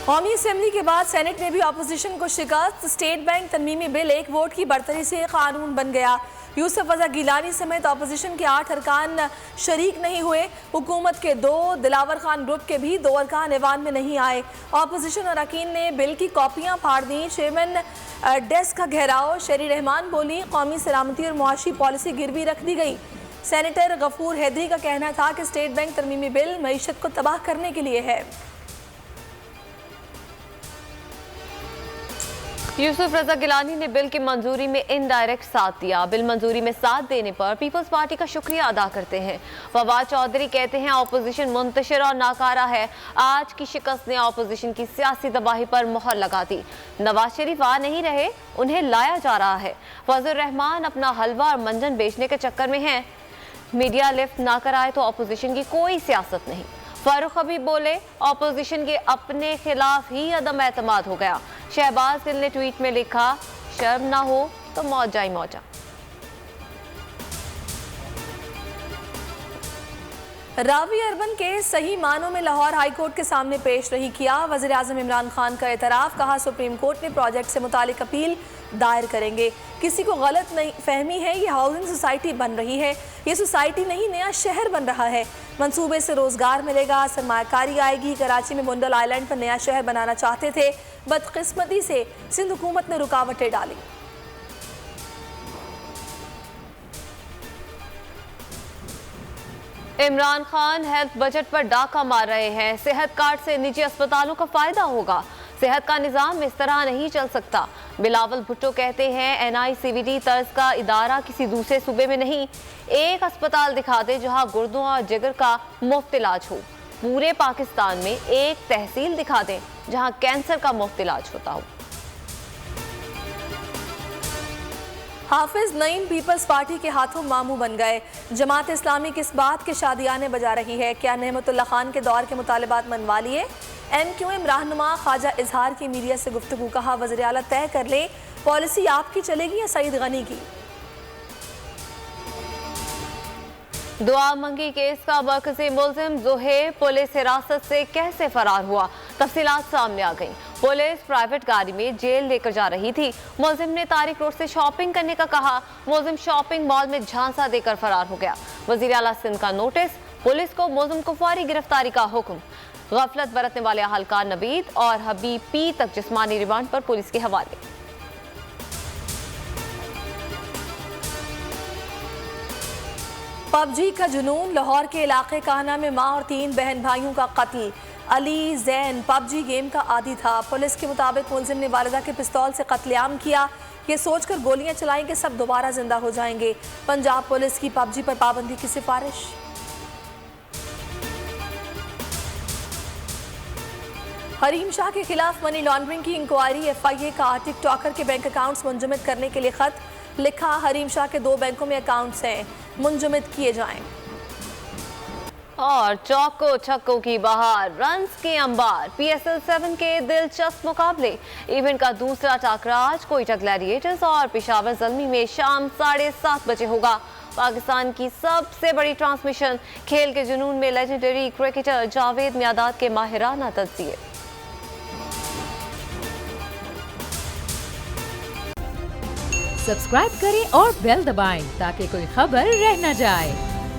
कौमी असेंबली के बाद सेनेट में भी अपोजिशन को शिकस्त। स्टेट बैंक तरमीमी बिल एक वोट की बढ़तरी से कानून बन गया। यूसुफ रजा गिलानी समेत अपोजिशन के 8 अरकान शरीक नहीं हुए। हुकूमत के 2, दिलावर खान ग्रुप के भी 2 अरकान ऐवान में नहीं आए। अपोजिशन अरकान ने बिल की कॉपियां फाड़ दी। चेयरमैन डेस्क का घेराव। शेरी रहमान बोली, कौमी सलामती और मुआशी पॉलिसी गिरवी रख दी गई। सेनेटर गफूर हैदरी का कहना था कि स्टेट बैंक तरमीमी बिल मईशत को तबाह करने के लिए है। यूसुफ रजा गिलानी ने बिल की मंजूरी में इनडायरेक्ट साथ दिया। बिल मंजूरी में साथ देने पर पीपल्स पार्टी का शुक्रिया अदा करते हैं। फवाद चौधरी कहते हैं, अपोजिशन मुंतशिर और नाकारा है। आज की शिकस्त ने अपोजिशन की सियासी तबाही पर मोहर लगा दी। नवाज शरीफ आ नहीं रहे, उन्हें लाया जा रहा है। फजल रहमान अपना हलवा और मंजन बेचने के चक्कर में हैं। मीडिया लिफ्ट ना कराए तो अपोजिशन की कोई सियासत नहीं। फारूक हबीब बोले, अपोजिशन के अपने खिलाफ ही अदम एतमाद हो गया। शहबाज गिल ने ट्वीट में लिखा, शर्म ना हो तो मौजा ही मौजा। रावी अरबन के सही मानों में लाहौर हाई कोर्ट के सामने पेश रही किया। वज़ीर आज़म इमरान खान का एतराफ़, कहा सुप्रीम कोर्ट ने प्रोजेक्ट से मुतालिक अपील दायर करेंगे। किसी को गलत नहीं फहमी है, ये हाउसिंग सोसाइटी बन रही है, ये सोसाइटी नहीं नया शहर बन रहा है। मंसूबे से रोजगार मिलेगा, सरमायाकारी आएगी। कराची में बुंडल आइलैंड पर नया शहर बनाना चाहते थे, बदकिस्मती से सिंध हुकूमत ने रुकावटें डाली। इमरान खान हेल्थ बजट पर डाका मार रहे हैं। सेहत कार्ड से निजी अस्पतालों का फायदा होगा। सेहत का निज़ाम इस तरह नहीं चल सकता। बिलावल भुट्टो कहते हैं, NICVD तर्ज का इदारा किसी दूसरे सूबे में नहीं। एक अस्पताल दिखा दे जहां गुर्दों और जिगर का मुफ्त इलाज हो। पूरे पाकिस्तान में एक तहसील दिखा दें जहां कैंसर का मुफ्त इलाज होता हो। हाफिज नईम पीपल्स पार्टी के हाथों मामू बन गए। जमात इस्लामी किस बात के शादियाने बजा रही है? क्या नेमतुल्ला खान के दौर के मुतालिबात मनवा लिए? MQM रहनुमा ख्वाजा इजहार की मीडिया से गुफ्तगू, कहा वज़ीर आला तय कर ले पॉलिसी आपकी चलेगी या सईद गनी की। दुआ मंगी केस का मरकजी मुल्जिम ज़ुहैब पुलिस हिरासत से कैसे फरार हुआ, तफसीलात सामने आ गई। पुलिस प्राइवेट गाड़ी में जेल लेकर जा रही थी। मुल्जिम ने तारिक रोड से शॉपिंग करने का कहा। मुल्जिम शॉपिंग मॉल में झांसा देकर फरार हो गया। वज़ीर आला सिंध का नोटिस, पुलिस को मुल्जिम को फौरी गिरफ्तारी का हुक्म। गफलत बरतने वाले अहलकार नबीद और हबीब पी तक जिस्मानी रिमांड पर पुलिस के हवाले। PUBG का जुनून, लाहौर के इलाके काना में मां और 3 बहन भाइयों का कत्ल। अली जैन PUBG गेम का आदी था। पुलिस के मुताबिक मुल्जिम ने वालिदा के पिस्तौल से कत्लेआम किया। ये सोचकर गोलियां चलाई कि सब दोबारा जिंदा हो जाएंगे। पंजाब पुलिस की PUBG पर पाबंदी की सिफारिश। हरीम शाह के खिलाफ मनी लॉन्ड्रिंग की इंक्वायरी। FIA का टिकटॉकर के बैंक अकाउंट्स मुंजमद करने के लिए खत लिखा। हरीम शाह के 2 बैंकों में अकाउंट्स हैं, मुंजमद किए जाएं। और चौको छक्कों की बहार, रन्स के अंबार। PSL 7 के दिलचस्प मुकाबले। इवेंट का दूसरा टाकरा आज कोयटा ग्लैडिएटर्स और पेशावर ज़ल्मी में शाम 7:30 बजे होगा। पाकिस्तान की सबसे बड़ी ट्रांसमिशन। खेल के जुनून में लेजेंडरी क्रिकेटर जावेद मियादाद के माहिराना तज्जिए। सब्सक्राइब करें और बेल दबाएं ताकि कोई खबर रह न जाए।